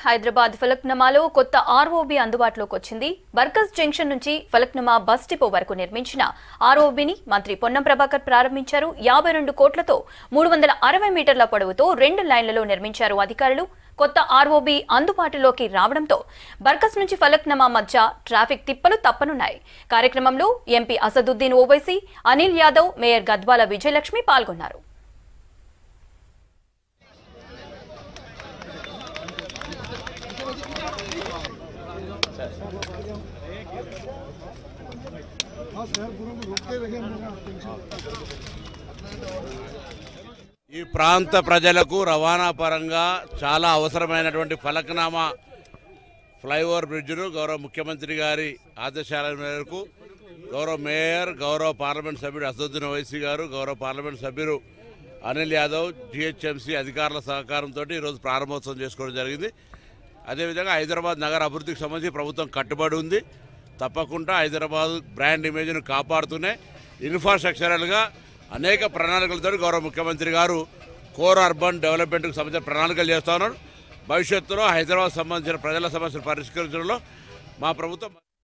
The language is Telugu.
హైదరాబాద్ ఫలక్నుమాలో కొత్త ఆర్ఓబీ అందుబాటులోకి వచ్చింది. బర్కస్ జంక్షన్ నుంచి ఫలక్నుమా బస్ డిపో వరకు నిర్మించిన ఆర్ఓబీని మంత్రి పొన్నం ప్రభాకర్ ప్రారంభించారు. 52 కోట్లతో 360 మీటర్ల పొడవుతో 2 లైన్లలో నిర్మించారు అధికారులు. కొత్త ఆర్ఓబీ అందుబాటులోకి రావడంతో బర్కస్ నుంచి ఫలక్నుమా మధ్య ట్రాఫిక్ తిప్పలు తప్పనున్నాయి. కార్యక్రమంలో ఎంపీ అసదుద్దీన్ ఓవైసీ, అనిల్ యాదవ్, మేయర్ గద్వాల విజయలక్ష్మి పాల్గొన్నారు. ఈ ప్రాంత ప్రజలకు రవాణా పరంగా చాలా అవసరమైనటువంటి ఫలక్నామా ఫ్లైఓవర్ బ్రిడ్జ్ను గౌరవ ముఖ్యమంత్రి గారి ఆదేశాల మేరకు గౌరవ మేయర్, గౌరవ పార్లమెంట్ సభ్యుడు అసదుద్దీన్ ఓవైసీ గారు, గౌరవ పార్లమెంట్ సభ్యుడు అనిల్ యాదవ్, జిహెచ్ఎంసీ అధికారుల సహకారంతో ఈరోజు ప్రారంభోత్సవం చేసుకోవడం జరిగింది. అదేవిధంగా హైదరాబాద్ నగర అభివృద్ధికి సంబంధించి ప్రభుత్వం కట్టుబడి ఉంది. తప్పకుండా హైదరాబాద్ బ్రాండ్ ఇమేజ్ను కాపాడుతూనే ఇన్ఫ్రాస్ట్రక్చరల్గా అనేక ప్రణాళికలతో గౌరవ ముఖ్యమంత్రి గారు కోర్ అర్బన్ డెవలప్మెంట్కి సంబంధించిన ప్రణాళికలు చేస్తూ ఉన్నారు. భవిష్యత్తులో హైదరాబాద్ సంబంధించిన ప్రజల సమస్యలు పరిష్కరించడంలో మా ప్రభుత్వం